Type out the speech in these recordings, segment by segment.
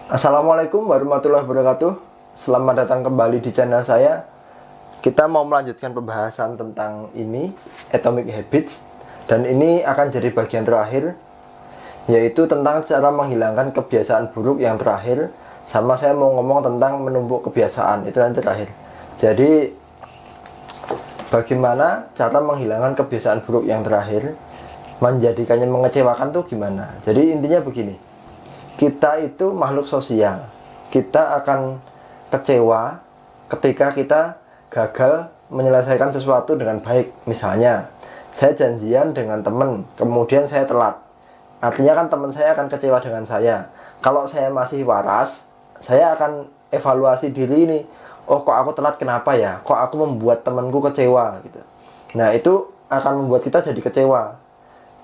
Assalamualaikum warahmatullahi wabarakatuh. Selamat datang kembali di channel saya. Kita mau melanjutkan pembahasan tentang ini, Atomic Habits. Dan ini akan jadi bagian terakhir, yaitu tentang cara menghilangkan kebiasaan buruk yang terakhir. Sama saya mau ngomong tentang menumpuk kebiasaan, itu nanti terakhir. Jadi bagaimana cara menghilangkan kebiasaan buruk yang terakhir, menjadikannya mengecewakan tuh gimana. Jadi intinya begini, kita itu makhluk sosial. Kita akan kecewa ketika kita gagal menyelesaikan sesuatu dengan baik. Misalnya, saya janjian dengan teman, kemudian saya telat. Artinya kan teman saya akan kecewa dengan saya. Kalau saya masih waras, saya akan evaluasi diri ini. Oh, kok aku telat, kenapa ya? Kok aku membuat temanku kecewa gitu. Nah, itu akan membuat kita jadi kecewa.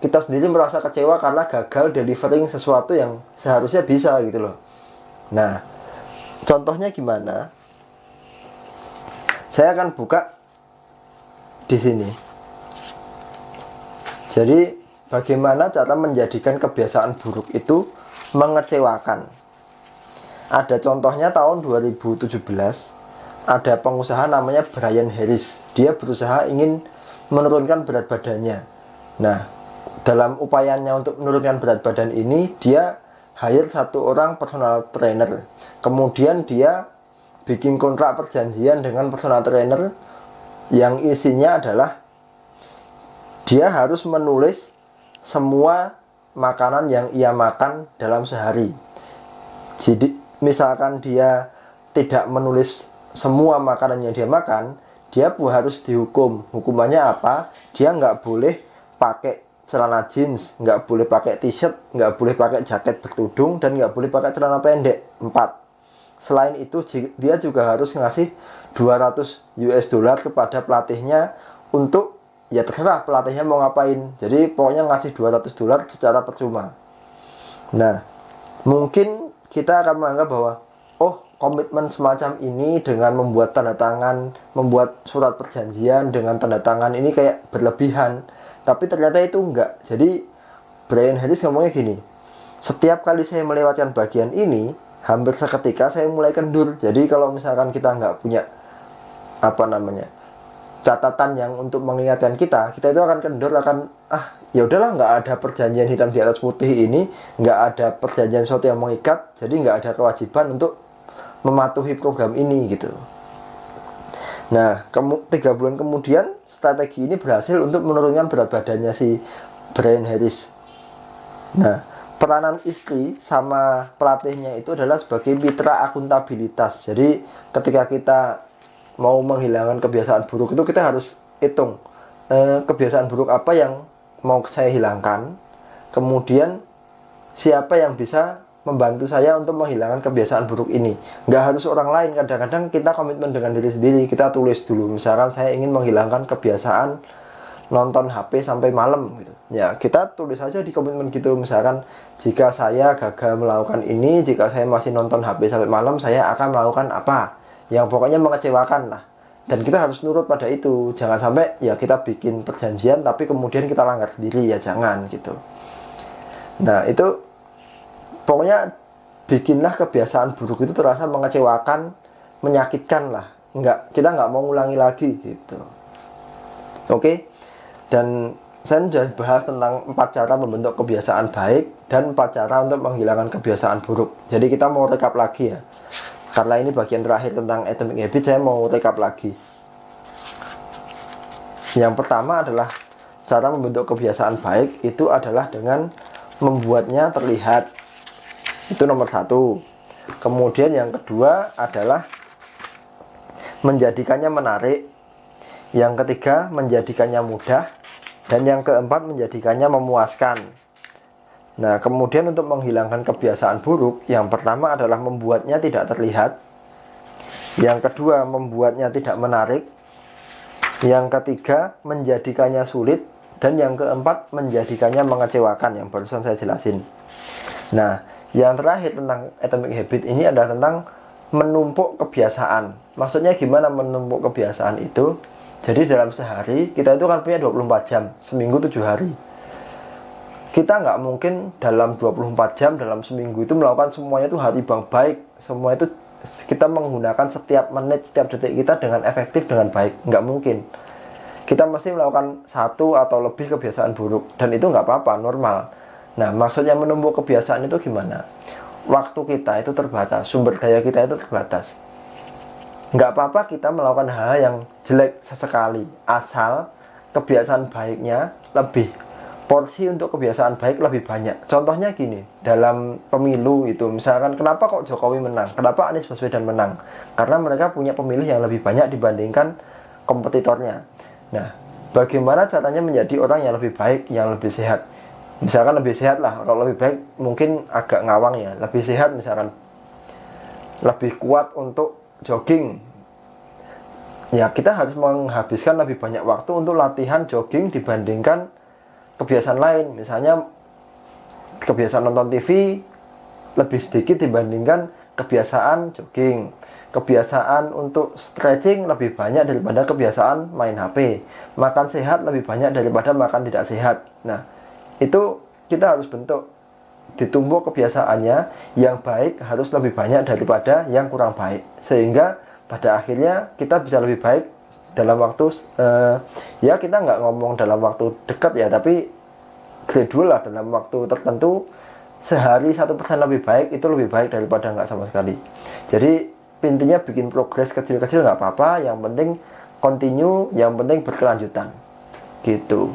Kita sendiri merasa kecewa karena gagal delivering sesuatu yang seharusnya bisa gitu loh. Nah, contohnya gimana? Saya akan buka di sini. Jadi, bagaimana cara menjadikan kebiasaan buruk itu mengecewakan? Ada contohnya tahun 2017, ada pengusaha namanya Brian Harris. Dia berusaha ingin menurunkan berat badannya. Nah, dalam upayanya untuk menurunkan berat badan ini, dia hire satu orang personal trainer. Kemudian dia bikin kontrak perjanjian dengan personal trainer yang isinya adalah dia harus menulis semua makanan yang ia makan dalam sehari. Jadi misalkan dia tidak menulis semua makanan yang dia makan, dia harus dihukum. Hukumannya apa? Dia nggak boleh pakai celana jeans, nggak boleh pakai t-shirt, nggak boleh pakai jaket bertudung, dan nggak boleh pakai celana pendek. 4. Selain itu, dia juga harus ngasih 200 US dollar kepada pelatihnya untuk, ya terserah pelatihnya mau ngapain. Jadi pokoknya ngasih 200 dolar secara percuma. Nah, mungkin kita akan menganggap bahwa, oh, komitmen semacam ini dengan membuat tanda tangan, membuat surat perjanjian dengan tanda tangan ini kayak berlebihan. Tapi ternyata itu enggak. Jadi Brian Harris ngomongnya gini, setiap kali saya melewatkan bagian ini, hampir seketika saya mulai kendur. Jadi kalau misalkan kita nggak punya catatan yang untuk mengingatkan kita itu akan kendur, akan ya udahlah, nggak ada perjanjian hitam di atas putih ini, nggak ada perjanjian sesuatu yang mengikat, jadi nggak ada kewajiban untuk mematuhi program ini gitu. Nah, 3 bulan kemudian strategi ini berhasil untuk menurunkan berat badannya si Brian Harris. Nah, peranan istri sama pelatihnya itu adalah sebagai mitra akuntabilitas. Jadi ketika kita mau menghilangkan kebiasaan buruk itu, kita harus hitung kebiasaan buruk apa yang mau saya hilangkan, kemudian siapa yang bisa membantu saya untuk menghilangkan kebiasaan buruk ini. Nggak harus orang lain. Kadang-kadang kita komitmen dengan diri sendiri. Kita tulis dulu, misalkan saya ingin menghilangkan kebiasaan nonton HP sampai malam gitu. Ya, kita tulis aja di komitmen gitu. Misalkan, jika saya gagal melakukan ini, jika saya masih nonton HP sampai malam, saya akan melakukan apa yang pokoknya mengecewakan lah. Dan kita harus nurut pada itu. Jangan sampai ya kita bikin perjanjian tapi kemudian kita langgar sendiri, ya jangan gitu. Nah, itu pokoknya bikinlah kebiasaan buruk itu terasa mengecewakan, menyakitkan lah. Kita nggak mau ngulangi lagi gitu. Oke? Dan saya sudah bahas tentang 4 cara membentuk kebiasaan baik dan 4 cara untuk menghilangkan kebiasaan buruk. Jadi kita mau rekap lagi ya. Karena ini bagian terakhir tentang Atomic Habits, saya mau rekap lagi. Yang pertama adalah cara membentuk kebiasaan baik itu adalah dengan membuatnya terlihat. Itu nomor 1. Kemudian yang kedua adalah menjadikannya menarik. Yang ketiga, menjadikannya mudah. Dan yang keempat, menjadikannya memuaskan. Nah, kemudian untuk menghilangkan kebiasaan buruk, yang pertama adalah membuatnya tidak terlihat. Yang kedua, membuatnya tidak menarik. Yang ketiga, menjadikannya sulit. Dan yang keempat, menjadikannya mengecewakan, yang barusan saya jelasin. Nah, yang terakhir tentang Atomic Habit ini adalah tentang menumpuk kebiasaan. Maksudnya gimana menumpuk kebiasaan itu? Jadi dalam sehari kita itu kan punya 24 jam, seminggu 7 hari. kita nggak mungkin dalam 24 jam, dalam seminggu itu melakukan semuanya itu hari bang baik. Semua itu kita menggunakan setiap menit, setiap detik kita dengan efektif, dengan baik. Nggak mungkin. Kita mesti melakukan satu atau lebih kebiasaan buruk. Dan itu nggak apa-apa, normal. Nah, maksudnya menumbuk kebiasaan itu gimana? Waktu kita itu terbatas, sumber daya kita itu terbatas. Nggak apa-apa kita melakukan hal yang jelek sesekali, asal kebiasaan baiknya lebih. Porsi untuk kebiasaan baik lebih banyak. Contohnya gini, dalam pemilu itu, misalkan kenapa kok Jokowi menang? Kenapa Anies Baswedan menang? Karena mereka punya pemilih yang lebih banyak dibandingkan kompetitornya. Nah, bagaimana caranya menjadi orang yang lebih baik, yang lebih sehat? Misalkan lebih sehat lah, kalau lebih baik mungkin agak ngawang ya. Lebih sehat misalkan lebih kuat untuk jogging. Ya, kita harus menghabiskan lebih banyak waktu untuk latihan jogging dibandingkan kebiasaan lain. Misalnya kebiasaan nonton TV lebih sedikit dibandingkan kebiasaan jogging. Kebiasaan untuk stretching lebih banyak daripada kebiasaan main HP. Makan sehat lebih banyak daripada makan tidak sehat. Nah, itu kita harus bentuk, ditumbuk kebiasaannya. Yang baik harus lebih banyak daripada yang kurang baik, sehingga pada akhirnya kita bisa lebih baik dalam waktu ya kita nggak ngomong dalam waktu dekat ya, tapi gradual lah, dalam waktu tertentu. Sehari 1% lebih baik itu lebih baik daripada nggak sama sekali. Jadi intinya bikin progres kecil-kecil nggak apa-apa, yang penting continue, yang penting berkelanjutan gitu.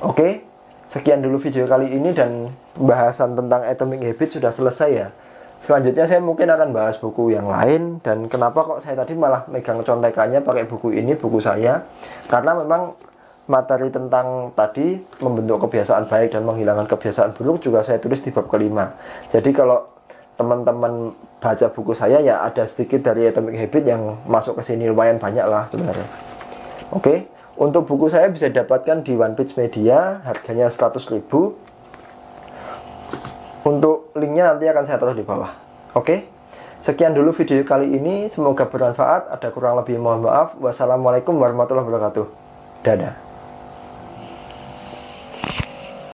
Oke, sekian dulu video kali ini, dan pembahasan tentang Atomic Habits sudah selesai ya. Selanjutnya saya mungkin akan bahas buku yang lain. Dan kenapa kok saya tadi malah megang contekannya pakai buku ini, buku saya, karena memang materi tentang tadi membentuk kebiasaan baik dan menghilangkan kebiasaan buruk juga saya tulis di bab kelima. Jadi kalau teman-teman baca buku saya ya ada sedikit dari Atomic Habit yang masuk ke sini, lumayan banyak lah sebenarnya. Oke, untuk buku saya bisa didapatkan di One Page Media, harganya 100.000. Untuk linknya nanti akan saya taruh di bawah. Oke, sekian dulu video kali ini, semoga bermanfaat. Ada kurang lebih mohon maaf. Wassalamualaikum warahmatullahi wabarakatuh. Dadah.